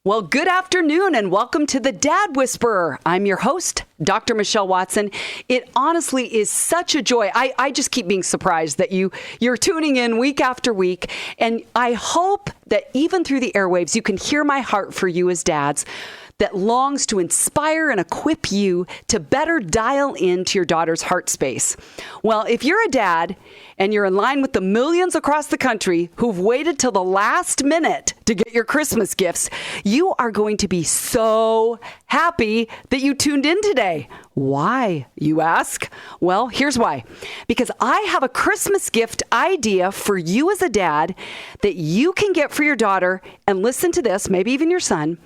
Well, good afternoon and welcome to the Dad Whisperer. I'm your host, Dr. Michelle Watson. It honestly is such a joy. I just keep being surprised that you're tuning in week after week. And I hope that even through the airwaves, you can hear my heart for you as dads that longs to inspire and equip you to better dial into your daughter's heart space. Well, if you're a dad and you're in line with the millions across the country who've waited till the last minute to get your Christmas gifts, you are going to be so happy that you tuned in today. Why, you ask? Well, here's why. Because I have a Christmas gift idea for you as a dad that you can get for your daughter, and listen to this, maybe even your son,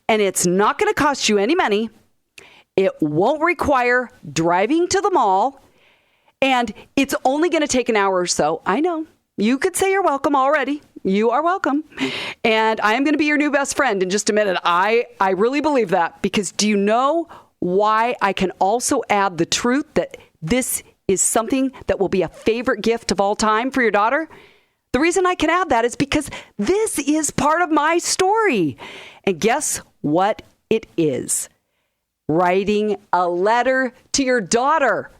and it's not going to cost you any money. It won't require driving to the mall, and it's only going to take an hour or so. I know. You could say you're welcome already. You are welcome. And I am going to be your new best friend in just a minute. I really believe that, because do you know why I can also add the truth that this is something that will be a favorite gift of all time for your daughter? The reason I can add that is because this is part of my story. And guess what it is? Writing a letter to your daughter.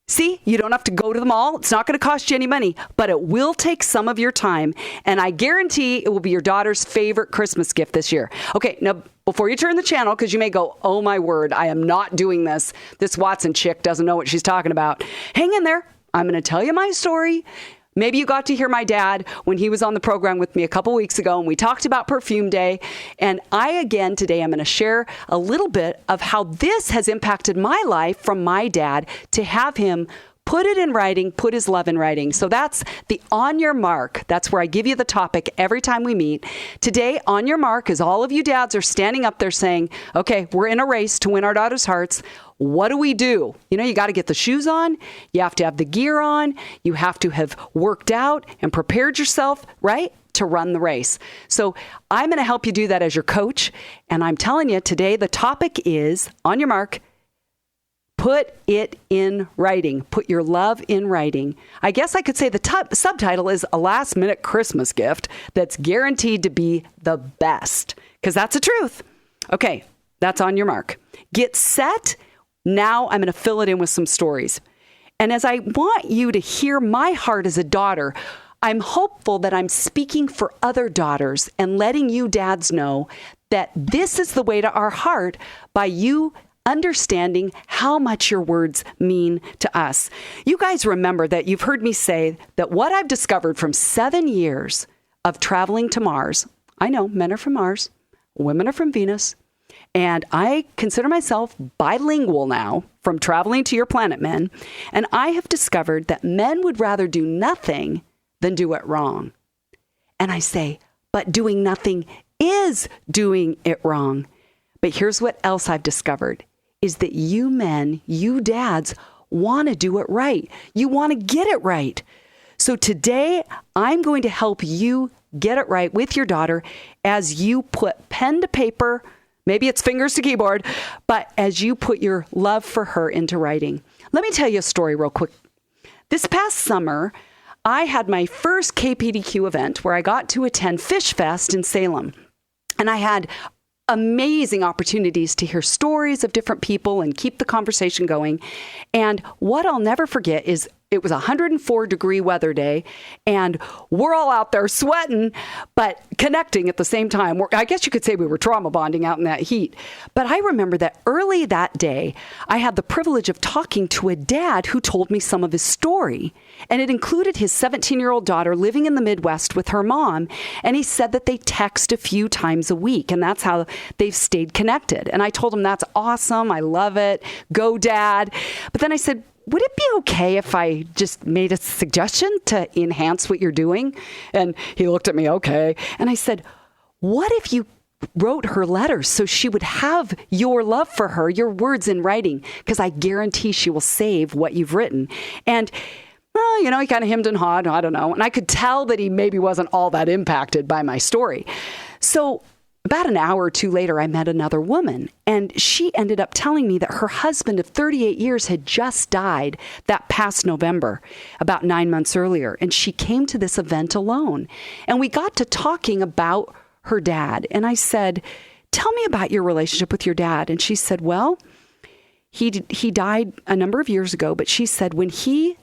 See, you don't have to go to the mall. It's not going to cost you any money, but it will take some of your time. And I guarantee it will be your daughter's favorite Christmas gift this year. Okay, now, before you turn the channel, because you may go, oh my word, I am not doing this. This Watson chick doesn't know what she's talking about. Hang in there. I'm going to tell you my story. Maybe you got to hear my dad when he was on the program with me a couple weeks ago, and we talked about Perfume Day. And today I'm going to share a little bit of how this has impacted my life from my dad to have him put it in writing, put his love in writing. So that's the On Your Mark. That's where I give you the topic every time we meet. Today, On Your Mark, as all of you dads are standing up there saying, okay, we're in a race to win our daughters' hearts. What do we do? You know, you got to get the shoes on. You have to have the gear on. You have to have worked out and prepared yourself, right, to run the race. So I'm going to help you do that as your coach. And I'm telling you today, the topic is On Your Mark. Put it in writing. Put your love in writing. I guess I could say the subtitle is a last-minute Christmas gift that's guaranteed to be the best, because that's the truth. Okay, that's On Your Mark. Get set. Now I'm going to fill it in with some stories. And as I want you to hear my heart as a daughter, I'm hopeful that I'm speaking for other daughters and letting you dads know that this is the way to our heart by you understanding how much your words mean to us. You guys remember that you've heard me say that what I've discovered from 7 years of traveling to Mars, I know men are from Mars, women are from Venus, and I consider myself bilingual now from traveling to your planet, men, and I have discovered that men would rather do nothing than do it wrong. And I say, but doing nothing is doing it wrong. But here's what else I've discovered. Is that you men, you dads, want to do it right. You want to get it right. So today, I'm going to help you get it right with your daughter as you put pen to paper, maybe it's fingers to keyboard, but as you put your love for her into writing. Let me tell you a story real quick. This past summer, I had my first KPDQ event where I got to attend Fish Fest in Salem. And I had amazing opportunities to hear stories of different people and keep the conversation going. And what I'll never forget is it was a 104-degree weather day, and we're all out there sweating, but connecting at the same time. I guess you could say we were trauma bonding out in that heat. But I remember that early that day, I had the privilege of talking to a dad who told me some of his story. And it included his 17-year-old daughter living in the Midwest with her mom. And he said that they text a few times a week, and that's how they've stayed connected. And I told him, that's awesome. I love it. Go, Dad. But then I said, would it be okay if I just made a suggestion to enhance what you're doing? And he looked at me, okay. And I said, what if you wrote her letters so she would have your love for her, your words in writing? Because I guarantee she will save what you've written. And well, you know, he kind of hemmed and hawed, I don't know. And I could tell that he maybe wasn't all that impacted by my story. So about an hour or two later, I met another woman, and she ended up telling me that her husband of 38 years had just died that past November, about 9 months earlier. And she came to this event alone. And we got to talking about her dad. And I said, tell me about your relationship with your dad. And she said, well, he died a number of years ago, but she said when he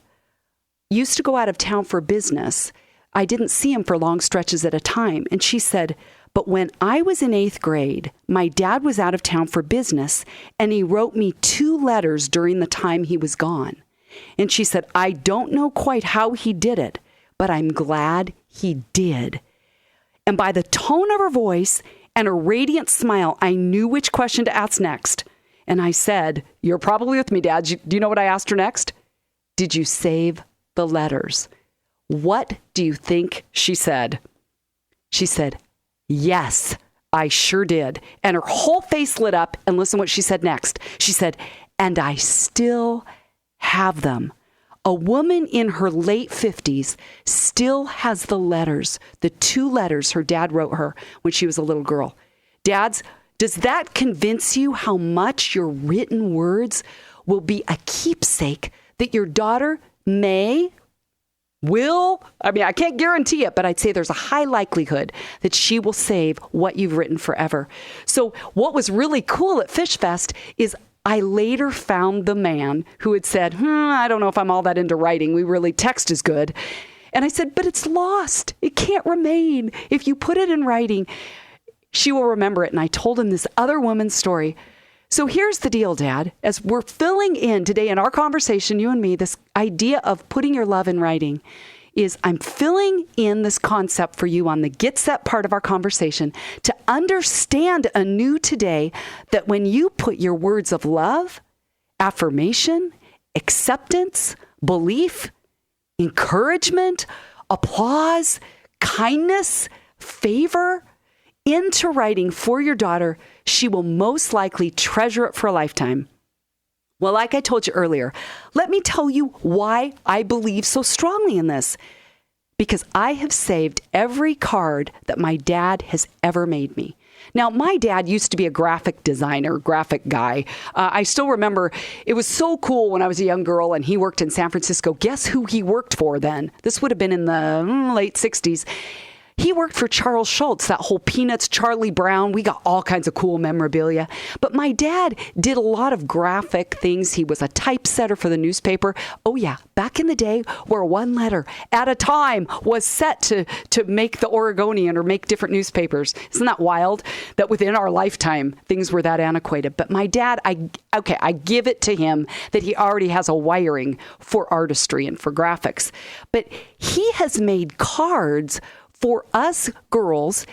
used to go out of town for business, I didn't see him for long stretches at a time. And she said, but when I was in 8th grade, my dad was out of town for business, and he wrote me 2 letters during the time he was gone. And she said, I don't know quite how he did it, but I'm glad he did. And by the tone of her voice and her radiant smile, I knew which question to ask next. And I said, you're probably with me, Dad. Do you know what I asked her next? Did you save the letters? What do you think she said? She said, yes, I sure did. And her whole face lit up. And listen what she said next. She said, and I still have them. A woman in her late 50s still has the letters, the 2 letters her dad wrote her when she was a little girl. Dads, does that convince you how much your written words will be a keepsake that your daughter will, I can't guarantee it, but I'd say there's a high likelihood that she will save what you've written forever. So what was really cool at Fish Fest is I later found the man who had said, I don't know if I'm all that into writing. Text is good. And I said, but it's lost. It can't remain. If you put it in writing, she will remember it. And I told him this other woman's story. So here's the deal, Dad. As we're filling in today in our conversation, you and me, this idea of putting your love in writing is I'm filling in this concept for you on the get set part of our conversation to understand anew today that when you put your words of love, affirmation, acceptance, belief, encouragement, applause, kindness, favor into writing for your daughter, she will most likely treasure it for a lifetime. Well, like I told you earlier, let me tell you why I believe so strongly in this. Because I have saved every card that my dad has ever made me. Now, my dad used to be a graphic designer, graphic guy. I still remember it was so cool when I was a young girl and he worked in San Francisco. Guess who he worked for then? This would have been in the late 60s. He worked for Charles Schultz, that whole Peanuts, Charlie Brown. We got all kinds of cool memorabilia. But my dad did a lot of graphic things. He was a typesetter for the newspaper. Oh, yeah. Back in the day where 1 letter at a time was set to make the Oregonian or make different newspapers. Isn't that wild that within our lifetime, things were that antiquated? But my dad, I give it to him that he already has a wiring for artistry and for graphics. But he has made cards for us girls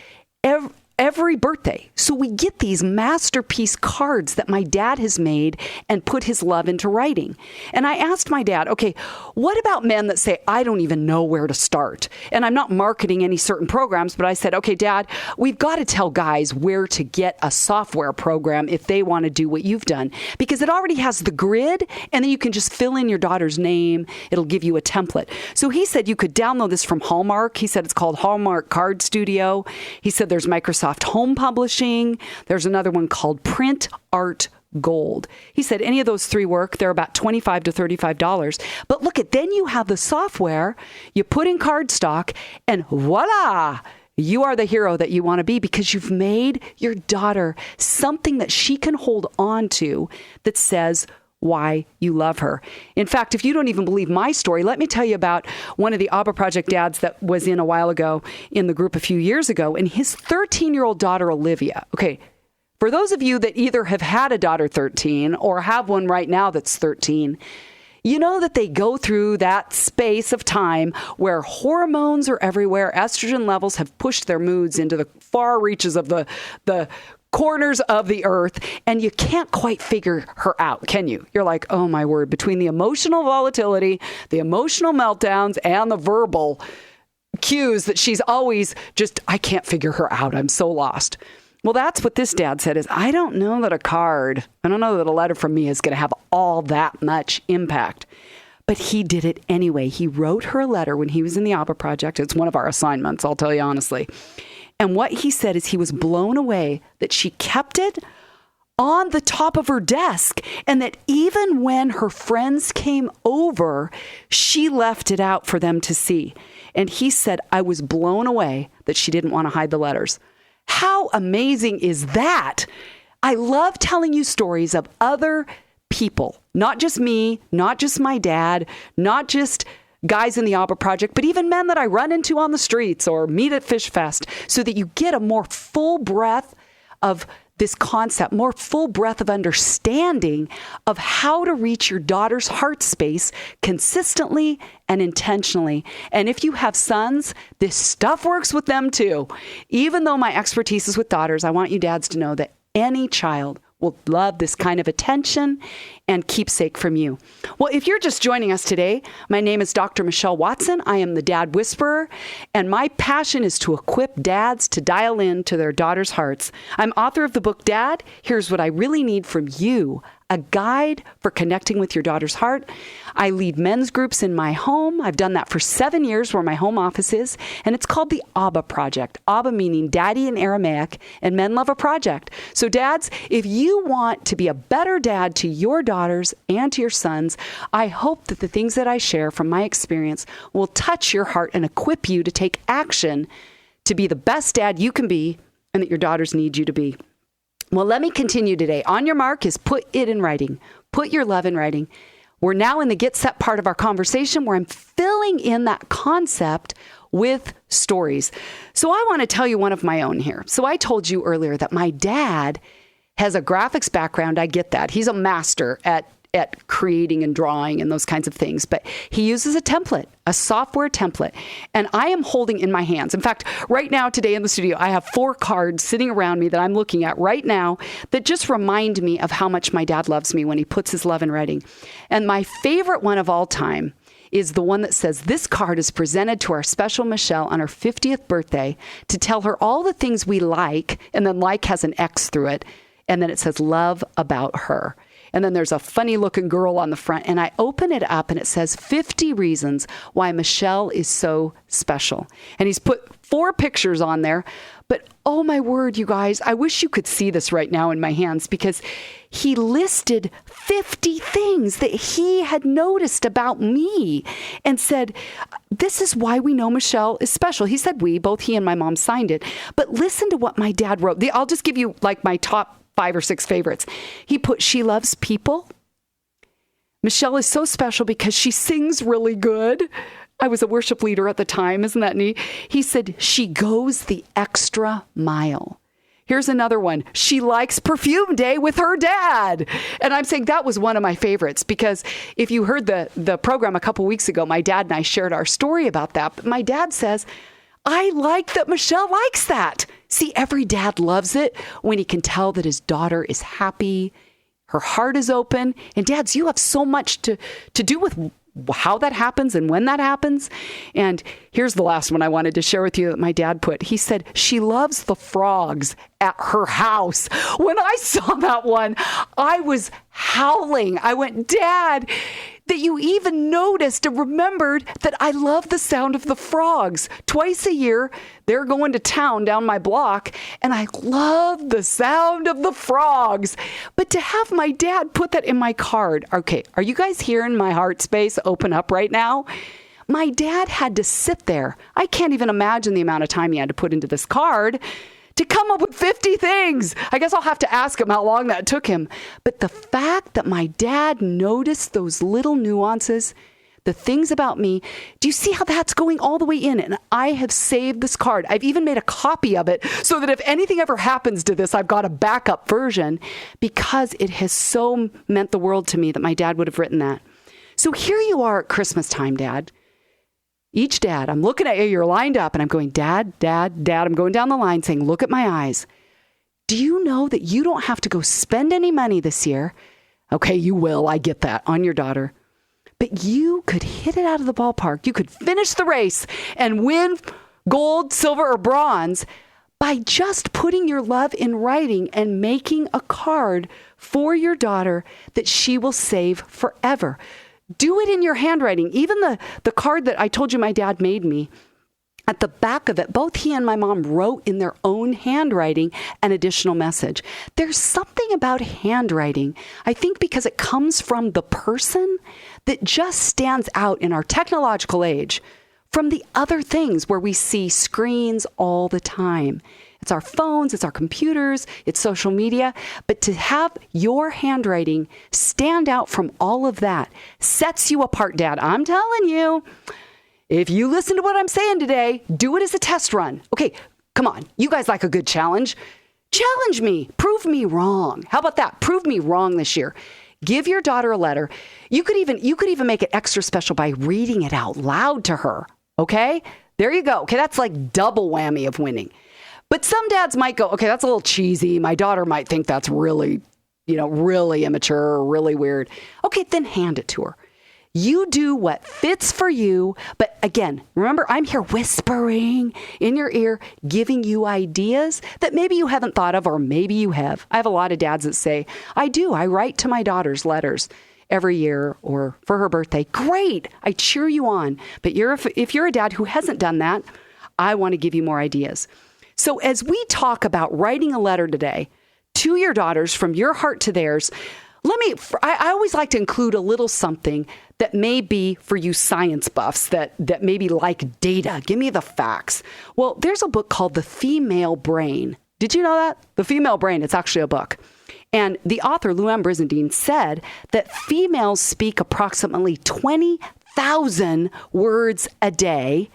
every birthday. So we get these masterpiece cards that my dad has made and put his love into writing. And I asked my dad, okay, what about men that say, I don't even know where to start? And I'm not marketing any certain programs, but I said, okay, Dad, we've got to tell guys where to get a software program if they want to do what you've done, because it already has the grid and then you can just fill in your daughter's name. It'll give you a template. So he said you could download this from Hallmark. He said it's called Hallmark Card Studio. He said there's Microsoft Home Publishing. There's another one called Print Art Gold. He said any of those 3 work. They're about $25 to $35. But look at, then you have the software, you put in cardstock, and voila, you are the hero that you want to be because you've made your daughter something that she can hold on to that says why you love her. In fact, if you don't even believe my story, let me tell you about one of the ABBA Project dads that was in a while ago in the group a few years ago, and his 13-year-old daughter, Olivia. Okay, for those of you that either have had a daughter 13 or have one right now that's 13, you know that they go through that space of time where hormones are everywhere, estrogen levels have pushed their moods into the far reaches of the corners of the earth, and you can't quite figure her out, can you? You're like, oh my word, between the emotional volatility, the emotional meltdowns, and the verbal cues that she's always just, I can't figure her out. I'm so lost. Well, that's what this dad said is, I don't know that a letter from me is going to have all that much impact. But he did it anyway. He wrote her a letter when he was in the ABBA Project. It's one of our assignments, I'll tell you honestly. And what he said is he was blown away that she kept it on the top of her desk and that even when her friends came over, she left it out for them to see. And he said, I was blown away that she didn't want to hide the letters. How amazing is that? I love telling you stories of other people, not just me, not just my dad, not just guys in the ABBA Project, but even men that I run into on the streets or meet at Fish Fest, so that you get a more full breadth of this concept, more full breadth of understanding of how to reach your daughter's heart space consistently and intentionally. And if you have sons, this stuff works with them too. Even though my expertise is with daughters, I want you dads to know that any child will love this kind of attention and keepsake from you. Well, if you're just joining us today, my name is Dr. Michelle Watson. I am the Dad Whisperer, and my passion is to equip dads to dial in to their daughters' hearts. I'm author of the book, Dad, Here's What I Really Need From You, a guide for connecting with your daughter's heart. I lead men's groups in my home. I've done that for 7 years, where my home office is, and it's called the ABBA Project. ABBA meaning daddy in Aramaic, and men love a project. So dads, if you want to be a better dad to your daughters and to your sons, I hope that the things that I share from my experience will touch your heart and equip you to take action to be the best dad you can be, and that your daughters need you to be. Well, let me continue today. On your mark is put it in writing. Put your love in writing. We're now in the get set part of our conversation, where I'm filling in that concept with stories. So I want to tell you one of my own here. So I told you earlier that my dad has a graphics background. I get that. He's a master at creating and drawing and those kinds of things. But he uses a template, a software template. And I am holding in my hands. In fact, right now today in the studio, I have 4 cards sitting around me that I'm looking at right now that just remind me of how much my dad loves me when he puts his love in writing. And my favorite one of all time is the one that says, this card is presented to our special Michelle on her 50th birthday to tell her all the things we like. And then like has an X through it. And then it says love about her. And then there's a funny looking girl on the front, and I open it up and it says 50 reasons why Michelle is so special. And he's put 4 pictures on there, but oh my word, you guys, I wish you could see this right now in my hands, because he listed 50 things that he had noticed about me and said, this is why we know Michelle is special. He said both he and my mom signed it, but listen to what my dad wrote. I'll just give you like my top 5 or 6 favorites. He put, she loves people. Michelle is so special because she sings really good. I was a worship leader at the time. Isn't that neat? He said, she goes the extra mile. Here's another one. She likes perfume day with her dad. And I'm saying that was one of my favorites, because if you heard the program a couple weeks ago, my dad and I shared our story about that. But my dad says, I like that Michelle likes that. See, every dad loves it when he can tell that his daughter is happy, her heart is open. And dads, you have so much to do with how that happens and when that happens. And here's the last one I wanted to share with you that my dad put. He said, she loves the frogs at her house. When I saw that one, I was howling. I went, Dad, that you even noticed and remembered that I love the sound of the frogs. Twice a year, they're going to town down my block, and I love the sound of the frogs. But to have my dad put that in my card, okay, are you guys hearing my heart space open up right now? My dad had to sit there. I can't even imagine the amount of time he had to put into this card to come up with 50 things. I guess I'll have to ask him how long that took him. But the fact that my dad noticed those little nuances, the things about me, do you see how that's going all the way in? And I have saved this card. I've even made a copy of it so that if anything ever happens to this, I've got a backup version, because it has so meant the world to me that my dad would have written that. So here you are at Christmas time, Dad. Each dad, I'm looking at you, you're lined up, and I'm going, Dad, Dad, Dad. I'm going down the line saying, look at my eyes. Do you know that you don't have to go spend any money this year? Okay, you will. I get that, on your daughter. But you could hit it out of the ballpark. You could finish the race and win gold, silver, or bronze by just putting your love in writing and making a card for your daughter that she will save forever. Do it in your handwriting. Even the card that I told you my dad made me, at the back of it, both he and my mom wrote in their own handwriting an additional message. There's something about handwriting, I think because it comes from the person, that just stands out in our technological age from the other things where we see screens all the time. It's our phones, it's our computers, it's social media. But to have your handwriting stand out from all of that sets you apart, Dad. I'm telling you, if you listen to what I'm saying today, do it as a test run. Okay, come on. You guys like a good challenge. Challenge me. Prove me wrong. How about that? Prove me wrong this year. Give your daughter a letter. You could even make it extra special by reading it out loud to her. Okay? There you go. Okay, that's like double whammy of winning. But some dads might go, okay, that's a little cheesy. My daughter might think that's really, really immature or really weird. Okay, then hand it to her. You do what fits for you. But again, remember, I'm here whispering in your ear, giving you ideas that maybe you haven't thought of, or maybe you have. I have a lot of dads that say, I write to my daughter's letters every year or for her birthday. Great. I cheer you on. But if you're a dad who hasn't done that, I want to give you more ideas. So as we talk about writing a letter today to your daughters from your heart to theirs, I always like to include a little something that may be for you science buffs that maybe like data. Give me the facts. Well, there's a book called The Female Brain. Did you know that? The Female Brain, it's actually a book. And the author, Lou-Anne Brizendine, said that females speak approximately 20,000 words a day,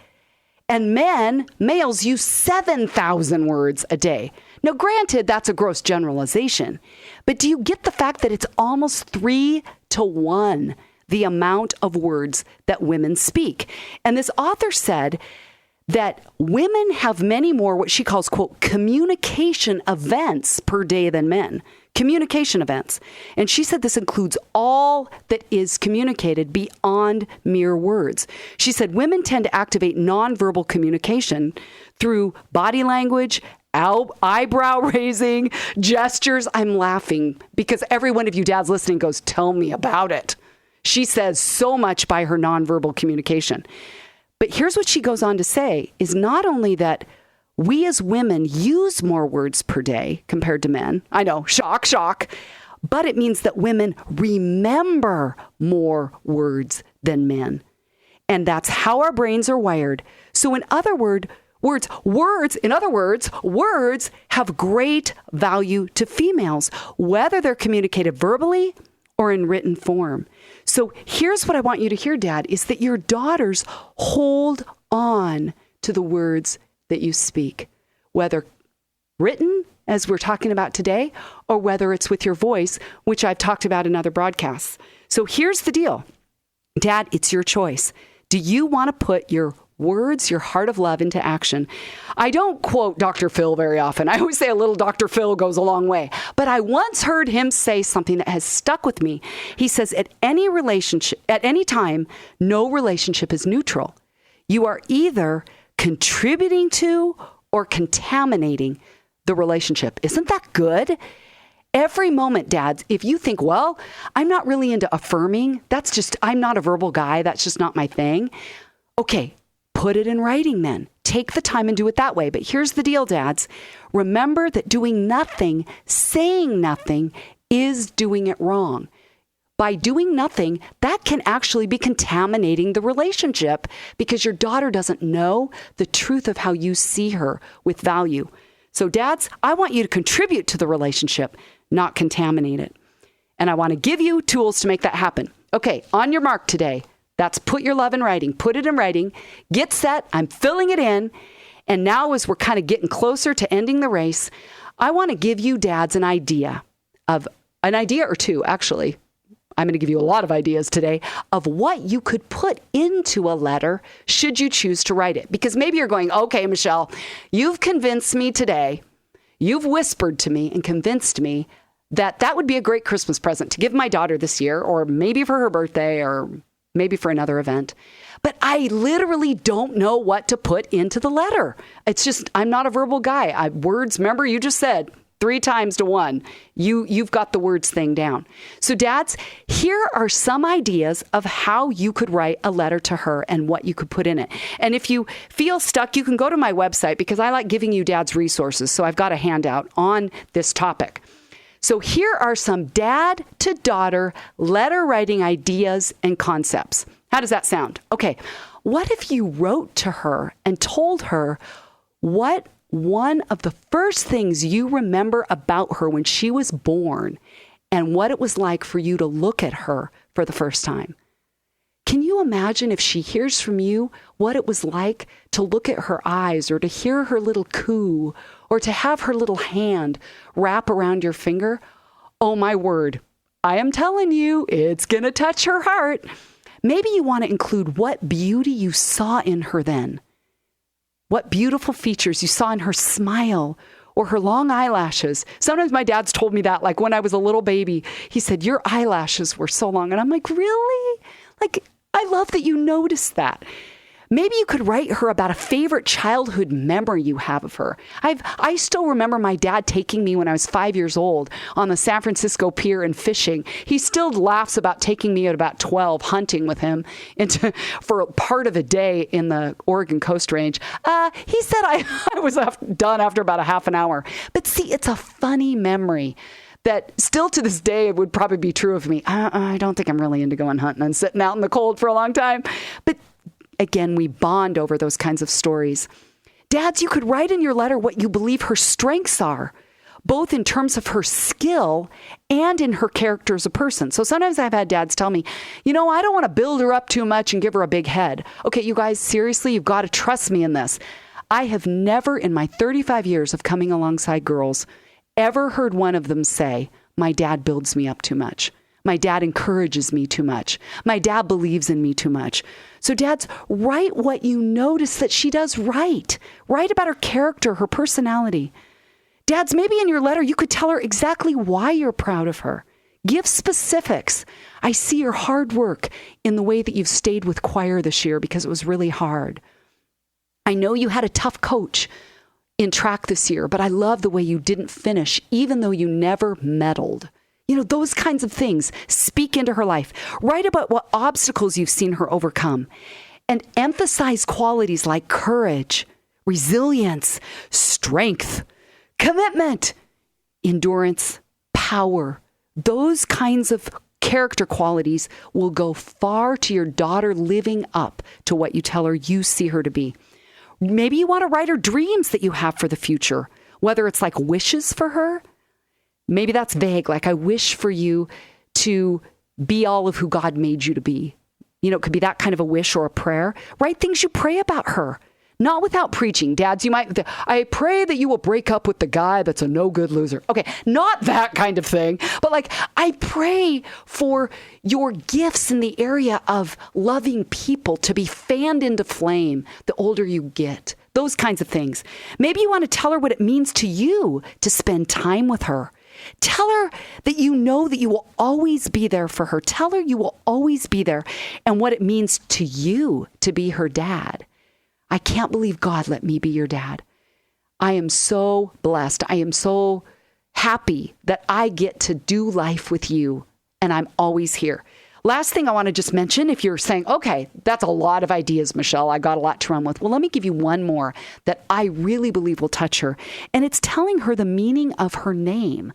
and males use 7,000 words a day. Now, granted, that's a gross generalization, but do you get the fact that it's almost 3 to 1 the amount of words that women speak? And this author said that women have many more what she calls, quote, communication events per day than men. Communication events. And she said this includes all that is communicated beyond mere words. She said women tend to activate nonverbal communication through body language, eyebrow raising, gestures. I'm laughing because every one of you dads listening goes, tell me about it. She says so much by her nonverbal communication. But here's what she goes on to say is not only that we as women use more words per day compared to men. I know, shock, shock. But it means that women remember more words than men. And that's how our brains are wired. So in other words, words have great value to females, whether they're communicated verbally or in written form. So here's what I want you to hear, Dad, is that your daughters hold on to the words that you speak, whether written, as we're talking about today, or whether it's with your voice, which I've talked about in other broadcasts. So here's the deal. Dad, it's your choice. Do you want to put your words, your heart of love into action? I don't quote Dr. Phil very often. I always say a little Dr. Phil goes a long way. But I once heard him say something that has stuck with me. He says, at any time, no relationship is neutral. You are either contributing to or contaminating the relationship. Isn't that good? Every moment, dads, if you think, well, I'm not really into affirming, I'm not a verbal guy, that's just not my thing. Okay, put it in writing then. Take the time and do it that way. But here's the deal, dads. Remember that doing nothing, saying nothing, is doing it wrong. By doing nothing, that can actually be contaminating the relationship because your daughter doesn't know the truth of how you see her with value. So dads, I want you to contribute to the relationship, not contaminate it. And I want to give you tools to make that happen. Okay, on your mark today, that's put your love in writing. Put it in writing. Get set. I'm filling it in. And now as we're kind of getting closer to ending the race, I want to give you dads an idea or two, actually. I'm going to give you a lot of ideas today of what you could put into a letter should you choose to write it. Because maybe you're going, okay, Michelle, you've convinced me today. You've whispered to me and convinced me that would be a great Christmas present to give my daughter this year, or maybe for her birthday, or maybe for another event. But I literally don't know what to put into the letter. It's just, I'm not a verbal guy. Words, remember you just said 3 times to 1. You've got the words thing down. So dads, here are some ideas of how you could write a letter to her and what you could put in it. And if you feel stuck, you can go to my website because I like giving you dads resources. So I've got a handout on this topic. So here are some dad to daughter letter writing ideas and concepts. How does that sound? Okay. What if you wrote to her and told her what one of the first things you remember about her when she was born and what it was like for you to look at her for the first time. Can you imagine if she hears from you what it was like to look at her eyes or to hear her little coo or to have her little hand wrap around your finger? Oh my word, I am telling you, it's going to touch her heart. Maybe you want to include what beauty you saw in her then. What beautiful features you saw in her smile or her long eyelashes. Sometimes my dad's told me that, like when I was a little baby, he said, your eyelashes were so long. And I'm like, really? Like, I love that you noticed that. Maybe you could write her about a favorite childhood memory you have of her. I still remember my dad taking me when I was 5 years old on the San Francisco Pier and fishing. He still laughs about taking me at about 12 hunting with him for part of a day in the Oregon Coast Range. He said I was done after about a half an hour. But see, it's a funny memory that still to this day would probably be true of me. I don't think I'm really into going hunting and sitting out in the cold for a long time. But again, we bond over those kinds of stories. Dads, you could write in your letter what you believe her strengths are, both in terms of her skill and in her character as a person. So sometimes I've had dads tell me, I don't want to build her up too much and give her a big head. Okay, you guys, seriously, you've got to trust me in this. I have never in my 35 years of coming alongside girls ever heard one of them say, my dad builds me up too much. My dad encourages me too much. My dad believes in me too much. So dads, write what you notice that she does right. Write about her character, her personality. Dads, maybe in your letter, you could tell her exactly why you're proud of her. Give specifics. I see your hard work in the way that you've stayed with choir this year because it was really hard. I know you had a tough coach in track this year, but I love the way you didn't finish, even though you never medaled. Those kinds of things. Speak into her life. Write about what obstacles you've seen her overcome. And emphasize qualities like courage, resilience, strength, commitment, endurance, power. Those kinds of character qualities will go far to your daughter living up to what you tell her you see her to be. Maybe you want to write her dreams that you have for the future, whether it's like wishes for her. Maybe that's vague, like I wish for you to be all of who God made you to be. It could be that kind of a wish or a prayer. Write things you pray about her, not without preaching. Dads, I pray that you will break up with the guy that's a no good loser. Okay, not that kind of thing, but like I pray for your gifts in the area of loving people to be fanned into flame the older you get. Those kinds of things. Maybe you want to tell her what it means to you to spend time with her. Tell her that you know that you will always be there for her. Tell her you will always be there and what it means to you to be her dad. I can't believe God let me be your dad. I am so blessed. I am so happy that I get to do life with you and I'm always here. Last thing I want to just mention, if you're saying, okay, that's a lot of ideas, Michelle, I got a lot to run with. Well, let me give you one more that I really believe will touch her. And it's telling her the meaning of her name.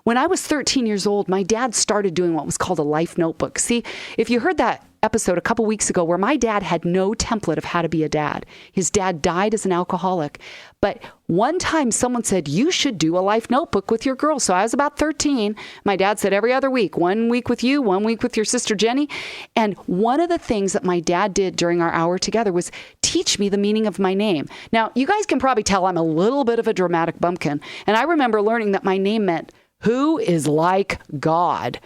When I was 13 years old, my dad started doing what was called a life notebook. See, if you heard that episode a couple weeks ago where my dad had no template of how to be a dad. His dad died as an alcoholic. But one time someone said, you should do a life notebook with your girls. So I was about 13. My dad said every other week, 1 week with you, 1 week with your sister Jenny. And one of the things that my dad did during our hour together was teach me the meaning of my name. Now, you guys can probably tell I'm a little bit of a dramatic bumpkin. And I remember learning that my name meant, who is like God?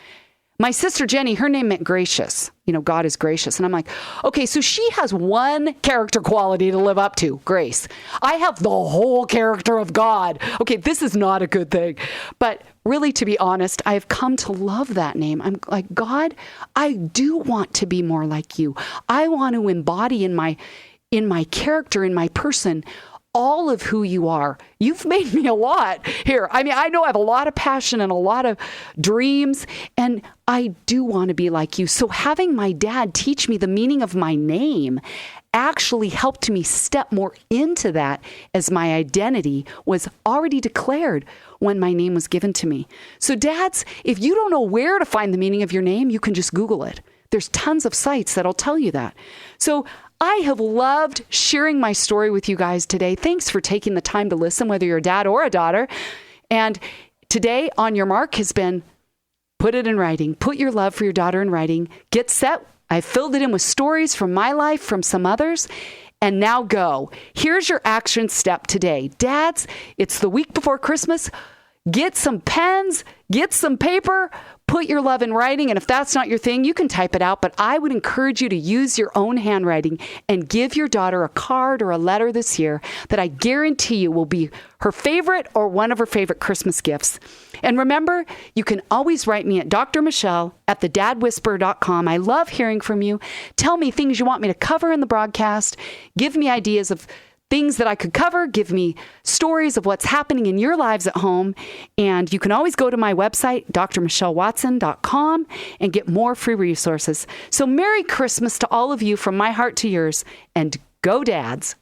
My sister Jenny, her name meant gracious. God is gracious. And I'm like, okay, so she has one character quality to live up to, grace. I have the whole character of God. Okay, this is not a good thing. But really, to be honest, I have come to love that name. I'm like, God, I do want to be more like you. I want to embody in my character, in my person, all of who you are. You've made me a lot here. I mean, I know I have a lot of passion and a lot of dreams, and I do want to be like you. So having my dad teach me the meaning of my name actually helped me step more into that, as my identity was already declared when my name was given to me. So dads, if you don't know where to find the meaning of your name, you can just Google it. There's tons of sites that'll tell you that. So I have loved sharing my story with you guys today. Thanks for taking the time to listen, whether you're a dad or a daughter. And today, On Your Mark has been put it in writing. Put your love for your daughter in writing. Get set. I filled it in with stories from my life, from some others. And now go. Here's your action step today. Dads, it's the week before Christmas. Get some pens, get some paper, put your love in writing. And if that's not your thing, you can type it out. But I would encourage you to use your own handwriting and give your daughter a card or a letter this year that I guarantee you will be her favorite or one of her favorite Christmas gifts. And remember, you can always write me at drmichelle@thedadwhisperer.com. I love hearing from you. Tell me things you want me to cover in the broadcast. Give me ideas of things that I could cover. Give me stories of what's happening in your lives at home. And you can always go to my website, drmichellewatson.com, and get more free resources. So Merry Christmas to all of you from my heart to yours, and go Dads.